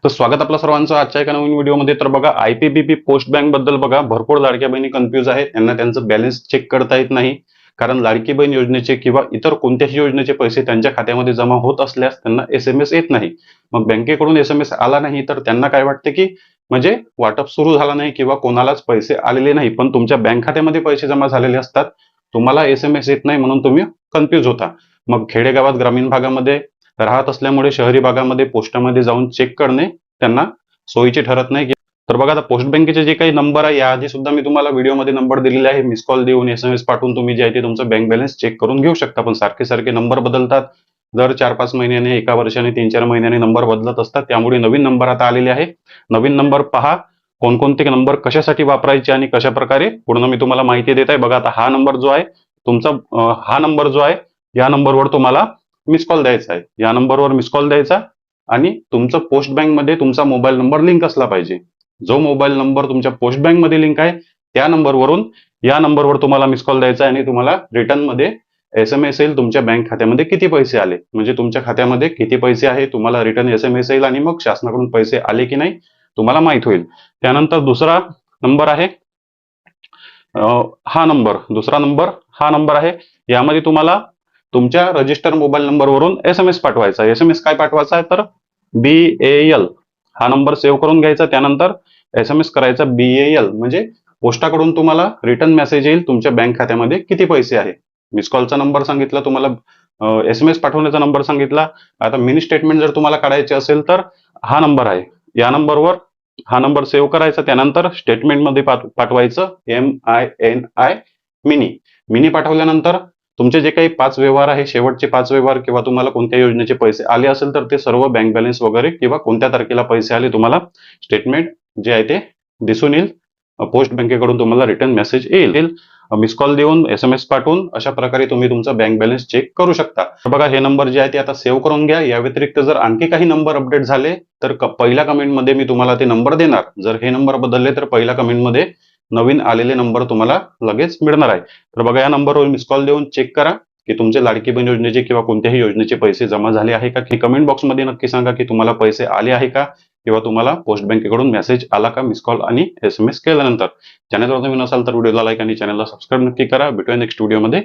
तर स्वागत आपल्या सर्वांचं आजच्या एका नवीन व्हिडिओमध्ये. तर बघा, आयपीबीपी पोस्ट बँक बद्दल बघा, भरपूर लाडक्या बहिणी कन्फ्यूज आहेत. त्यांना त्यांचं बॅलन्स चेक करता येत नाही, कारण लाडकी बहीण योजनेचे किंवा इतर कोणत्याही योजनेचे पैसे त्यांच्या खात्यामध्ये जमा होत असल्यास त्यांना एसएमएस येत नाही. मग बँकेकडून एसएमएस आला नाही तर त्यांना काय वाटते की म्हणजे वाटप सुरू झाला नाही किंवा कोणालाच पैसे आलेले नाही, पण तुमच्या बँक खात्यामध्ये पैसे जमा झालेले असतात, तुम्हाला एसएमएस येत नाही, म्हणून तुम्ही कन्फ्यूज होता. मग खेडेगावात, ग्रामीण भागामध्ये राहत असल्यामुळे शहरी भागामध्ये पोस्टामध्ये जाऊन चेक करणे त्यांना सोयीचे ठरत नाही. तर बघा, आता पोस्ट बँकेचे जे काही नंबर आहे, याआधी सुद्धा मी तुम्हाला व्हिडिओमध्ये नंबर दिलेले आहे. मिस कॉल देऊन, एसएमएस पाठवून तुम्ही जे आहे ते तुमचं बँक बॅलन्स चेक करून घेऊ शकता. पण सारखे सारखे नंबर बदलतात. दर 4-5 महिन्याने, 1 वर्षाने, 3-4 महिन्याने नंबर बदलत असतात. त्यामुळे नवीन नंबर आता आलेले आहे. नवीन नंबर पहा, कोणकोणते नंबर कशासाठी वापरायचे आणि कशा प्रकारे पूर्ण मी तुम्हाला माहिती देत आहे. बघा, आता हा नंबर जो आहे तुमचा, हा नंबर जो आहे, या नंबरवर तुम्हाला मिस कॉल द्यायचा आहे. या नंबरवर मिस कॉल द्यायचा आणि तुमचं पोस्ट बँक मध्ये तुमचा मोबाईल नंबर लिंक असला पाहिजे. जो मोबाईल नंबर तुमच्या पोस्ट बँक मध्ये लिंक आहे त्या नंबरवरून या नंबरवर तुम्हाला मिस कॉल द्यायचा आहे आणि तुम्हाला रिटर्न मध्ये एसएमएस येईल तुमच्या बँक खात्यामध्ये किती पैसे आले, म्हणजे तुमच्या खात्यामध्ये किती पैसे आहे, तुम्हाला रिटर्न एसएमएस येईल आणि मग शासनाकडून पैसे आले की नाही तुम्हाला माहित होईल. त्यानंतर दुसरा नंबर आहे, हा नंबर, दुसरा नंबर हा नंबर आहे. यामध्ये तुम्हाला तुमच्या रजिस्टर मोबाईल नंबरवरून एसएमएस पाठवायचा. एसएमएस काय पाठवायचा आहे तर BAL हा नंबर सेव्ह करून घ्यायचा. त्यानंतर एसएमएस करायचा BAL, म्हणजे पोस्टाकडून तुम्हाला रिटर्न मेसेज येईल तुमच्या बँक खात्यामध्ये किती पैसे आहे. मिस कॉलचा नंबर सांगितला तुम्हाला, एसएमएस पाठवण्याचा नंबर सांगितला. आता मिनी स्टेटमेंट जर तुम्हाला काढायचे असेल तर हा नंबर आहे, या नंबरवर हा नंबर सेव्ह करायचा. त्यानंतर स्टेटमेंट मध्ये पाठवायचं MINI मिनी पाठवल्यानंतर तुमचे जे काही 5 व्यवहार आहे, शेवटचे 5 व्यवहार किंवा तुम्हाला कोणत्या योजनेचे पैसे आले असेल तर ते सर्व बँक बॅलन्स वगैरे किंवा कोणत्या तारखेला पैसे आले तुम्हाला स्टेटमेंट जे आहे ते दिसून येईल. पोस्ट बँकेकडून तुम्हाला रिटर्न मेसेज येईल. मिस कॉल देऊन, एसएमएस पाठवून अशा प्रकारे तुम्ही तुमचा बँक बॅलन्स चेक करू शकता. तर बघा, हे नंबर जे आहे ते आता सेव्ह करून घ्या. या व्यतिरिक्त जर आणखी काही नंबर अपडेट झाले तर पहिल्या कमेंटमध्ये मी तुम्हाला ते नंबर देणार. जर हे नंबर बदलले तर पहिल्या कमेंटमध्ये नवीन आलेले नंबर तुम्हाला लगेच मिळणार आहे. तर बघा, या नंबरवर मिस कॉल देऊन चेक करा की तुमचे लाडकी बहीण योजनेचे किंवा कोणत्याही योजनेचे पैसे जमा झाले आहे का. कमेंट बॉक्समध्ये नक्की सांगा की तुम्हाला पैसे आले आहे का किंवा तुम्हाला पोस्ट बँकेकडून मेसेज आला का मिस कॉल आणि एसएमएस केल्यानंतर. चॅनलवर नवीन असाल तर व्हिडिओला लाईक आणि चॅनलला सबस्क्राईब नक्की करा. भेटूया नेक्स्ट व्हिडिओमध्ये.